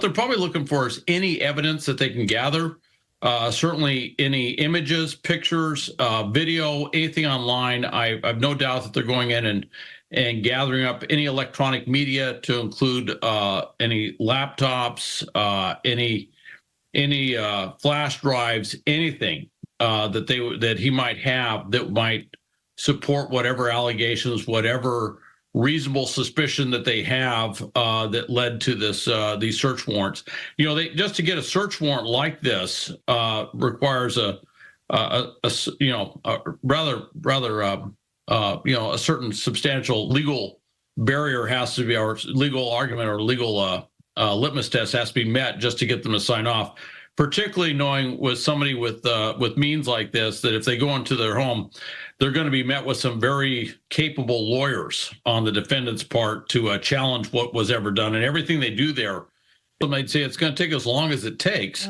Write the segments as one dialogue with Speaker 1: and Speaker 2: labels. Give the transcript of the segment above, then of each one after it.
Speaker 1: they're probably looking for is any evidence that they can gather. Certainly any images, pictures, video, anything online. I've no doubt that they're going in and gathering up any electronic media to include any laptops, any flash drives, anything that he might have that might support whatever allegations, whatever reasonable suspicion that they have that led to this these search warrants. You know, just to get a search warrant like this requires a certain substantial legal barrier has to be, or legal argument or legal litmus test has to be met just to get them to sign off. Particularly knowing with somebody with means like this, that if they go into their home, they're going to be met with some very capable lawyers on the defendant's part to challenge what was ever done and everything they do there. They'd say it's going to take as long as it takes.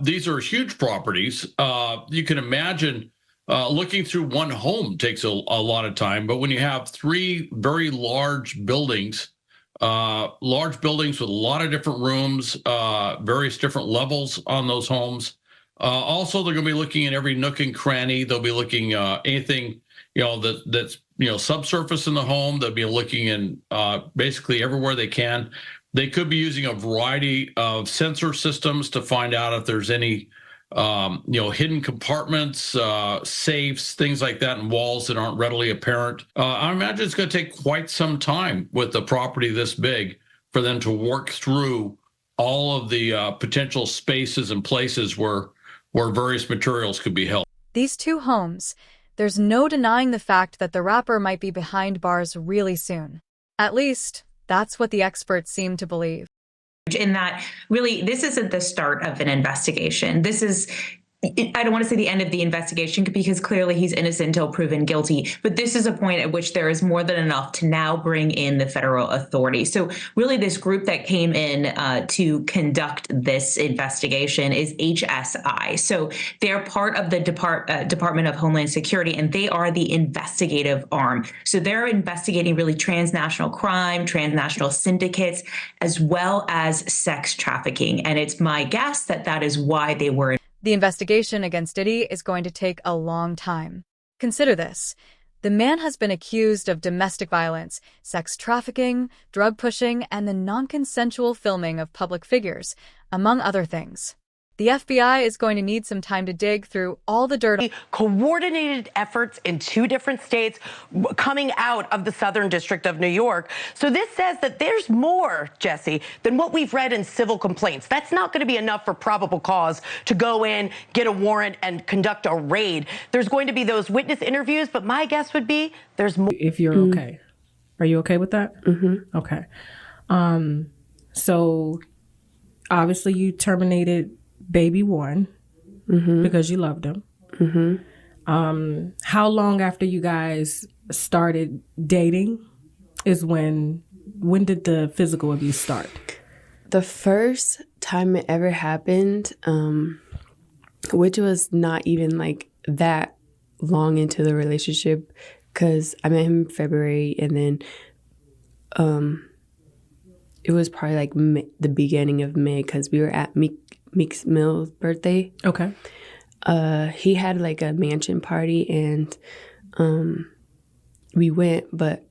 Speaker 1: These are huge properties. You can imagine looking through one home takes a lot of time, but when you have three very large buildings with a lot of different rooms, various different levels on those homes. Also, they're going to be looking at every nook and cranny. They'll be looking anything that's subsurface in the home. They'll be looking in basically everywhere they can. They could be using a variety of sensor systems to find out if there's any hidden compartments, safes, things like that, and walls that aren't readily apparent. I imagine it's going to take quite some time with a property this big for them to work through all of the potential spaces and places where various materials could be held.
Speaker 2: These two homes, there's no denying the fact that the rapper might be behind bars really soon. At least, that's what the experts seem to believe.
Speaker 3: In that, really, this isn't the start of an investigation. This is, I don't want to say the end of the investigation because clearly he's innocent until proven guilty, but this is a point at which there is more than enough to now bring in the federal authorities. So really this group that came in to conduct this investigation is HSI. So they're part of the Department of Homeland Security, and they are the investigative arm. So they're investigating really transnational crime, transnational syndicates, as well as sex trafficking. And it's my guess that that is why they were.
Speaker 2: The investigation against Diddy is going to take a long time. Consider this. The man has been accused of domestic violence, sex trafficking, drug pushing, and the non-consensual filming of public figures, among other things. The FBI is going to need some time to dig through all the dirt.
Speaker 4: Coordinated efforts in 2 different states coming out of the Southern District of New York. So this says that there's more, Jesse, than what we've read in civil complaints. That's not going to be enough for probable cause to go in, get a warrant, and conduct a raid. There's going to be those witness interviews, but my guess would be there's more.
Speaker 5: If you're okay. Are you okay with that? Okay. So obviously you terminated baby one because you loved him. How long after you guys started dating is when did the physical abuse start?
Speaker 6: The first time it ever happened, which was not even like that long into the relationship, because I met him in February, and then it was probably like the beginning of May, because we were at Meek's Mill's birthday.
Speaker 5: Okay.
Speaker 6: He had like a mansion party, and we went, but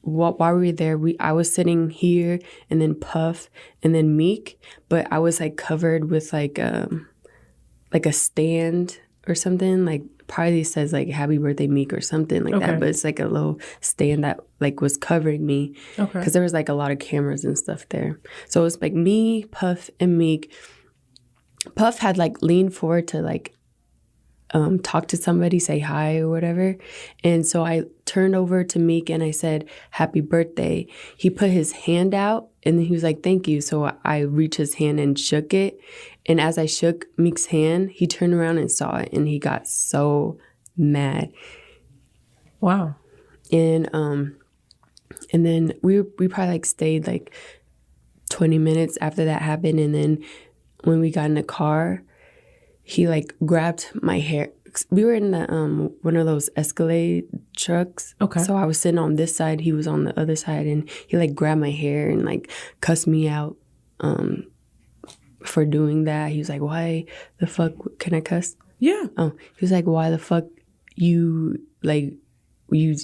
Speaker 6: while we were there, I was sitting here, and then Puff, and then Meek, but I was like covered with like a stand or something, like probably says like happy birthday Meek or something like that, but it's like a little stand that like was covering me, because there was like a lot of cameras and stuff there. So it was like me, Puff, and Meek. Puff had like leaned forward to like talk to somebody, say hi or whatever. And so I turned over to Meek and I said, happy birthday. He put his hand out and then he was like, thank you. So I reached his hand and shook it. And as I shook Meek's hand, he turned around and saw it, and he got so mad.
Speaker 5: Wow.
Speaker 6: And then we probably like stayed like 20 minutes after that happened. And then when we got in the car, he like grabbed my hair. We were in the one of those Escalade trucks.
Speaker 5: Okay.
Speaker 6: So I was sitting on this side, he was on the other side, and he like grabbed my hair and like cussed me out. for doing that. He was like, why the fuck, can I cuss?
Speaker 5: Yeah.
Speaker 6: Oh, he was like, why the fuck you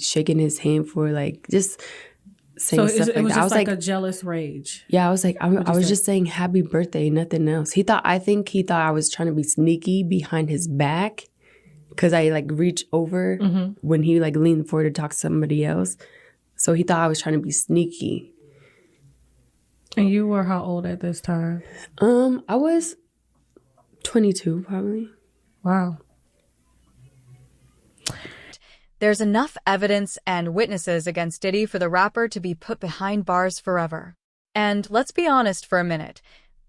Speaker 6: shaking his hand for, like, just saying stuff like that.
Speaker 5: It was
Speaker 6: I
Speaker 5: just
Speaker 6: was
Speaker 5: like a jealous rage.
Speaker 6: Yeah, I was like, I was just saying happy birthday, nothing else. I think he thought I was trying to be sneaky behind his back because I like reached over when he like leaned forward to talk to somebody else. So he thought I was trying to be sneaky.
Speaker 5: And you were how old at this time?
Speaker 6: I was 22 probably.
Speaker 5: Wow.
Speaker 2: There's enough evidence and witnesses against Diddy for the rapper to be put behind bars forever. And let's be honest for a minute.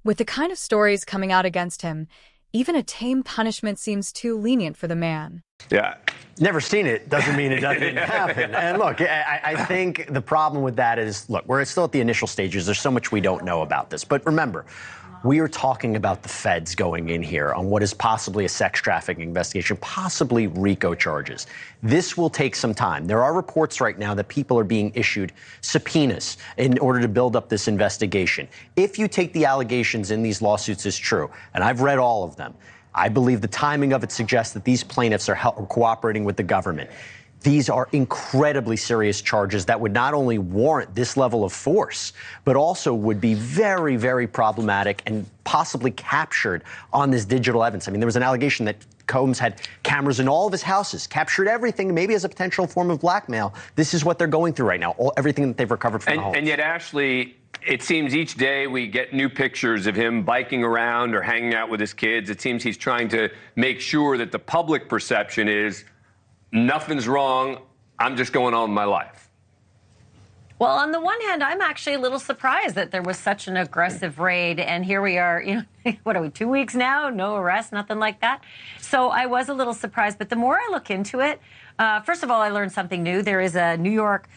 Speaker 2: With the kind of stories coming out against him, even a tame punishment seems too lenient for the man.
Speaker 7: Yeah.
Speaker 8: Never seen it doesn't mean it doesn't happen. And look, I think the problem with that is, look, we're still at the initial stages. There's so much we don't know about this. But remember, we are talking about the feds going in here on what is possibly a sex trafficking investigation, possibly RICO charges. This will take some time. There are reports right now that people are being issued subpoenas in order to build up this investigation. If you take the allegations in these lawsuits as true, and I've read all of them, I believe the timing of it suggests that these plaintiffs are cooperating with the government. These are incredibly serious charges that would not only warrant this level of force, but also would be very, very problematic and possibly captured on this digital evidence. I mean, there was an allegation that Combs had cameras in all of his houses, captured everything, maybe as a potential form of blackmail. This is what they're going through right now, everything that they've recovered from the homes.
Speaker 7: And yet, Ashley, it seems each day we get new pictures of him biking around or hanging out with his kids. It seems he's trying to make sure that the public perception is nothing's wrong, I'm just going on with my life.
Speaker 9: Well, on the one hand, I'm actually a little surprised that there was such an aggressive raid. And here we are, what are we, 2 weeks now? No arrest, nothing like that. So I was a little surprised. But the more I look into it, first of all, I learned something new. There is a New York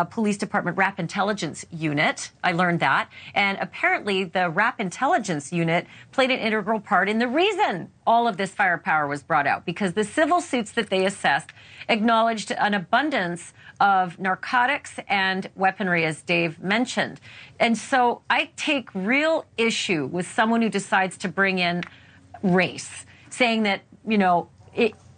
Speaker 9: Police Department Rap Intelligence Unit. I learned that. And apparently the Rap Intelligence Unit played an integral part in the reason all of this firepower was brought out, because the civil suits that they assessed acknowledged an abundance of narcotics and weaponry, as Dave mentioned. And so I take real issue with someone who decides to bring in race, saying that,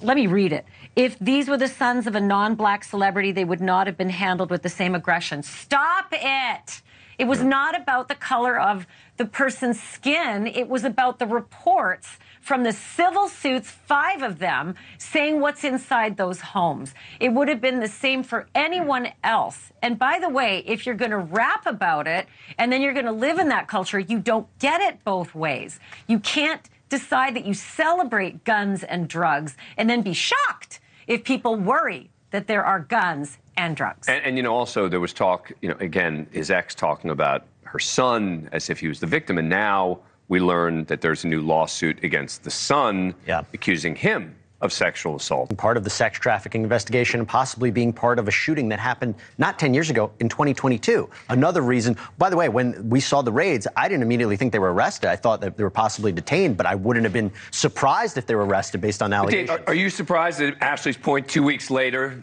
Speaker 9: let me read it. If these were the sons of a non-black celebrity, they would not have been handled with the same aggression. Stop it. It was not about the color of the person's skin. It was about the reports from the civil suits, 5 of them, saying what's inside those homes. It would have been the same for anyone else. And by the way, if you're going to rap about it and then you're going to live in that culture, you don't get it both ways. You can't decide that you celebrate guns and drugs and then be shocked if people worry that there are guns and drugs.
Speaker 7: And also there was talk, again, his ex talking about her son as if he was the victim. And now we learned that there's a new lawsuit against the son, accusing him of sexual assault.
Speaker 8: Part of the sex trafficking investigation, and possibly being part of a shooting that happened not 10 years ago, in 2022. Another reason, by the way, when we saw the raids, I didn't immediately think they were arrested. I thought that they were possibly detained, but I wouldn't have been surprised if they were arrested based on allegations.
Speaker 7: Are you surprised at Ashley's point 2 weeks later?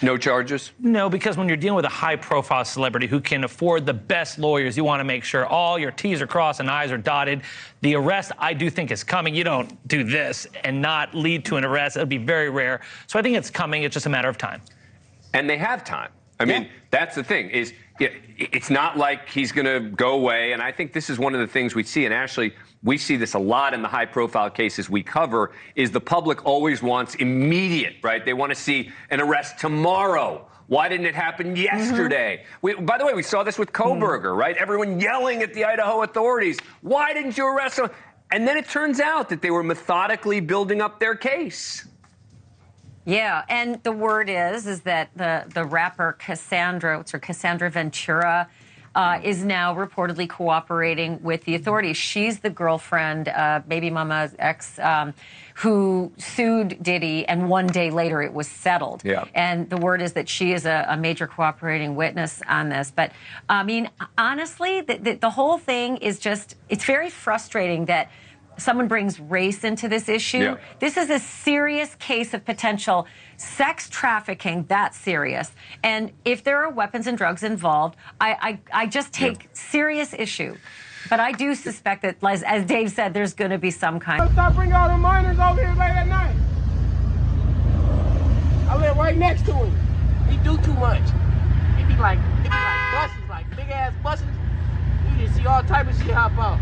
Speaker 7: No charges?
Speaker 10: No, because when you're dealing with a high-profile celebrity who can afford the best lawyers, you want to make sure all your T's are crossed and I's are dotted. The arrest, I do think, is coming. You don't do this and not lead to an arrest. It would be very rare. So I think it's coming. It's just a matter of time.
Speaker 7: And they have time. I mean, that's the thing, is it's not like he's going to go away. And I think this is one of the things we see. And Ashley, we see this a lot in the high-profile cases we cover, is the public always wants immediate, right? They want to see an arrest tomorrow. Why didn't it happen yesterday? By the way, we saw this with Koberger, right? Everyone yelling at the Idaho authorities. Why didn't you arrest him? And then it turns out that they were methodically building up their case.
Speaker 9: Yeah, and the word is that the rapper Cassandra Ventura is now reportedly cooperating with the authorities. She's the girlfriend, baby mama's ex, who sued Diddy, and 1 day later it was settled. Yeah. And the word is that she is a major cooperating witness on this. But, I mean, honestly, the whole thing is just, it's very frustrating that someone brings race into this issue. Yeah. This is a serious case of potential sex trafficking, that's serious. And if there are weapons and drugs involved, I just take serious issue But I do suspect that, as Dave said, there's going to be some kind.
Speaker 11: Stop bringing all the minors over here late at night. I live right next to him. He do too much. It be like buses, like big ass buses. You just see all type of shit hop out.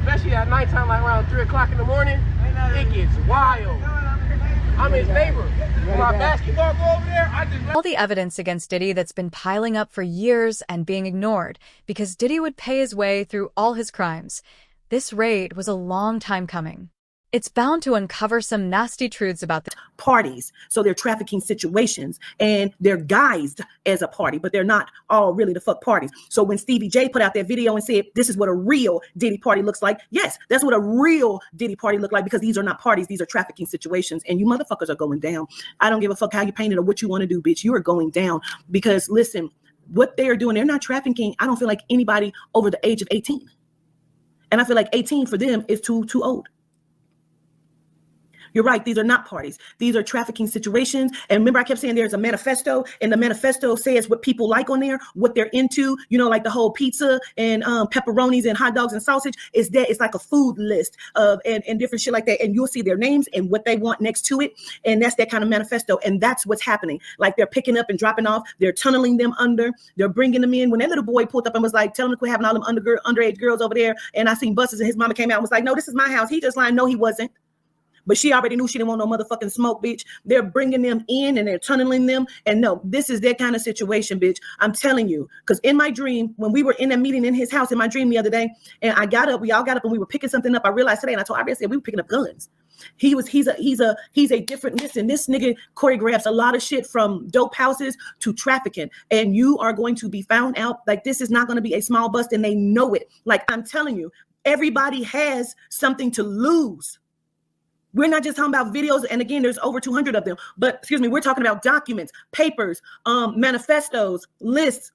Speaker 11: Especially at nighttime, like around 3 o'clock in the morning. It gets wild. I'm his neighbor. When my basketball go over there, I just...
Speaker 2: All the evidence against Diddy that's been piling up for years and being ignored because Diddy would pay his way through all his crimes. This raid was a long time coming. It's bound to uncover some nasty truths about the
Speaker 12: parties. So they're trafficking situations and they're guised as a party, but they're not all really the fuck parties. So when Stevie J put out that video and said, this is what a real Diddy party looks like. Yes, that's what a real Diddy party look like, because these are not parties. These are trafficking situations, and you motherfuckers are going down. I don't give a fuck how you paint it or what you want to do, bitch. You are going down because listen, what they are doing, they're not trafficking. I don't feel like anybody over the age of 18. And I feel like 18 for them is too old. You're right. These are not parties. These are trafficking situations. And remember, I kept saying there's a manifesto, and the manifesto says what people like on there, what they're into, you know, like the whole pizza and pepperonis and hot dogs and sausage is that it's like a food list of and different shit like that. And you'll see their names and what they want next to it. And that's that kind of manifesto. And that's what's happening. Like they're picking up and dropping off. They're tunneling them under. They're bringing them in. When that little boy pulled up and was like, telling them to quit having all them underage girls over there. And I seen buses and his mama came out and was like, no, this is my house. He just lying. No, he wasn't. But she already knew she didn't want no motherfucking smoke, bitch. They're bringing them in and they're tunneling them. And no, this is that kind of situation, bitch. I'm telling you. Because in my dream, when we were in that meeting in his house in my dream the other day, and I got up, we all got up and we were picking something up. I realized today, and I told Ari, I said, we were picking up guns. He's a different, listen, this nigga choreographs a lot of shit from dope houses to trafficking. And you are going to be found out. Like, this is not going to be a small bust, and they know it. Like, I'm telling you, everybody has something to lose. We're not just talking about videos, and again, there's over 200 of them, but excuse me, we're talking about documents, papers, manifestos, lists,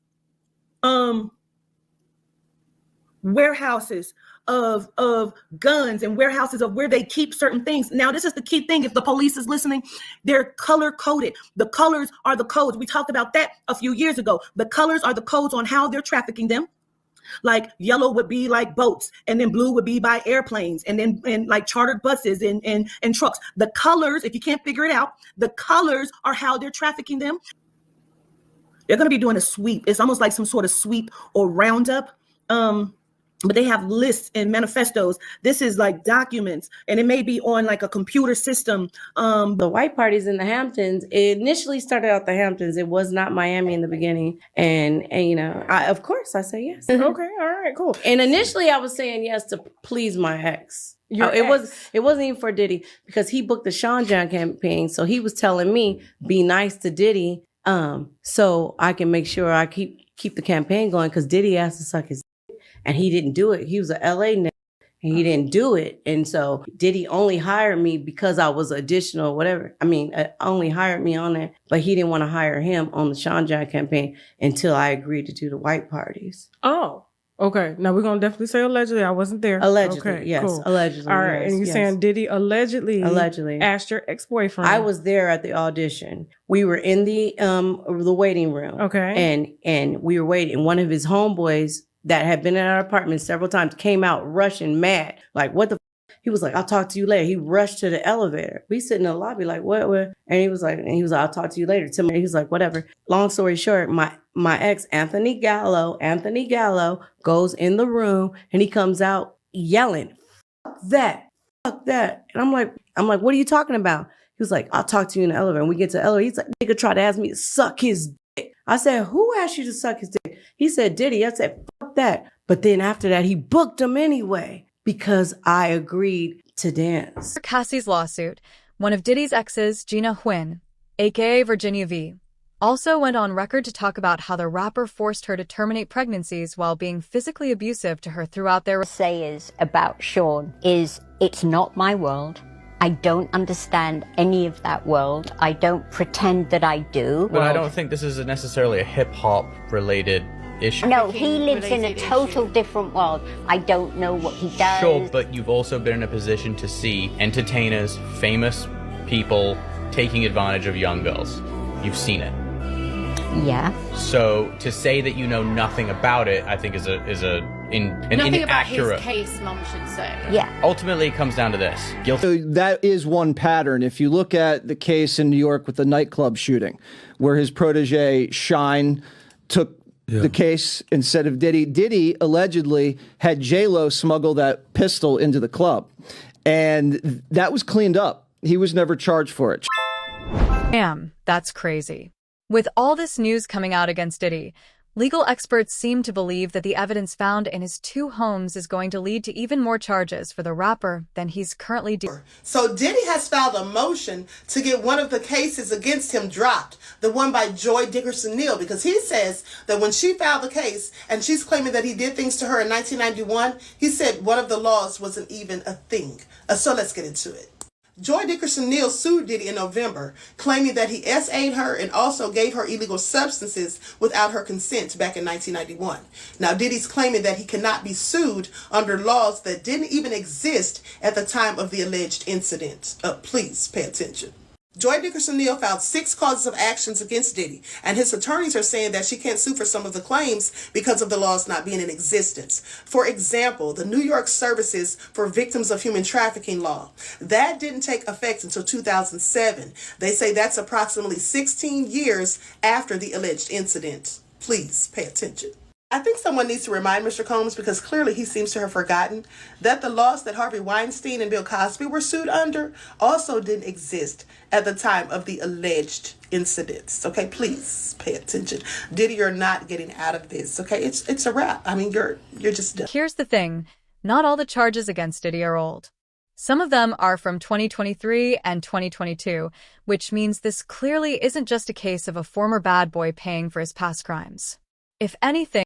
Speaker 12: warehouses of guns and warehouses of where they keep certain things. Now, this is the key thing. If the police is listening, they're color coded. The colors are the codes. We talked about that a few years ago. The colors are the codes on how they're trafficking them. Like yellow would be like boats, and then blue would be by airplanes, and then like chartered buses and trucks. The colors, if you can't figure it out, the colors are how they're trafficking them. They're going to be doing a sweep. It's almost like some sort of sweep or roundup. But they have lists and manifestos. This is like documents, and it may be on like a computer system.
Speaker 13: The white parties in the Hamptons, it initially started out the Hamptons. It was not Miami in the beginning. And you know, of course I say yes.
Speaker 5: Okay, all right, cool.
Speaker 13: And initially I was saying yes to please my ex. It wasn't even for Diddy, because he booked the Sean John campaign. So he was telling me, be nice to Diddy, so I can make sure I keep the campaign going, because Diddy asked to suck his. And he didn't do it. He was an LA nigga, and he didn't do it. And so Diddy only hired me because I was additional, whatever. I mean, only hired me on there, but he didn't want to hire him on the Sean John campaign until I agreed to do the white parties.
Speaker 5: Oh, okay. Now we're going to definitely say allegedly. I wasn't there.
Speaker 13: Allegedly,
Speaker 5: okay,
Speaker 13: yes.
Speaker 5: Cool.
Speaker 13: Allegedly,
Speaker 5: all right.
Speaker 13: yes,
Speaker 5: And you're saying Diddy allegedly asked your ex-boyfriend.
Speaker 13: I was there at the audition. We were in the waiting room.
Speaker 5: Okay.
Speaker 13: And we were waiting. And one of his homeboys that had been in our apartment several times came out rushing mad. Like, what the He was like, I'll talk to you later. He rushed to the elevator. We sit in the lobby like, what? And he was like, I'll talk to you later. He was like, whatever. Long story short, my ex, Anthony Gallo, goes in the room and he comes out yelling, fuck that. And I'm like, what are you talking about? He was like, I'll talk to you in the elevator. And we get to the elevator. He's like, nigga tried to ask me to suck his dick. I said, who asked you to suck his dick? He said, Diddy. I said, fuck that. But then after that, he booked him anyway because I agreed to dance.
Speaker 2: For Cassie's lawsuit, one of Diddy's exes, Gina Huynh, aka Virginia V, also went on record to talk about how the rapper forced her to terminate pregnancies while being physically abusive to her throughout their
Speaker 14: sayers about Sean is, it's not my world. I don't understand any of that world. I don't pretend that I do.
Speaker 15: But I don't think this is necessarily a hip-hop related issue.
Speaker 14: No, he lives in a total different world. I don't know what he does.
Speaker 15: Sure, but you've also been in a position to see entertainers, famous people taking advantage of young girls. You've seen it.
Speaker 14: Yeah.
Speaker 15: So to say that you know nothing about it, I think is inaccurate.
Speaker 16: About his case, Mom should say.
Speaker 14: Yeah.
Speaker 15: Ultimately, it comes down to this. Guilty.
Speaker 17: So that is one pattern. If you look at the case in New York with the nightclub shooting, where his protege Shine took the case instead of Diddy. Diddy allegedly had J-Lo smuggle that pistol into the club, and that was cleaned up. He was never charged for it.
Speaker 2: Damn, that's crazy. With all this news coming out against Diddy, legal experts seem to believe that the evidence found in his 2 homes is going to lead to even more charges for the rapper than he's currently doing.
Speaker 18: So Diddy has filed a motion to get one of the cases against him dropped, the one by Joy Dickerson-Neal, because he says that when she filed the case and she's claiming that he did things to her in 1991, he said one of the laws wasn't even a thing. So let's get into it. Joy Dickerson-Neal sued Diddy in November, claiming that he SA'd her and also gave her illegal substances without her consent back in 1991. Now, Diddy's claiming that he cannot be sued under laws that didn't even exist at the time of the alleged incident. Please pay attention. Joy Dickerson-Neal filed 6 causes of actions against Diddy, and his attorneys are saying that she can't sue for some of the claims because of the laws not being in existence. For example, the New York Services for Victims of Human Trafficking law. That didn't take effect until 2007. They say that's approximately 16 years after the alleged incident. Please pay attention. I think someone needs to remind Mr. Combs, because clearly he seems to have forgotten, that the laws that Harvey Weinstein and Bill Cosby were sued under also didn't exist at the time of the alleged incidents. Okay, please pay attention. Diddy, you're not getting out of this. Okay, it's a wrap. I mean, you're just done.
Speaker 2: Here's the thing. Not all the charges against Diddy are old. Some of them are from 2023 and 2022, which means this clearly isn't just a case of a former bad boy paying for his past crimes. If anything,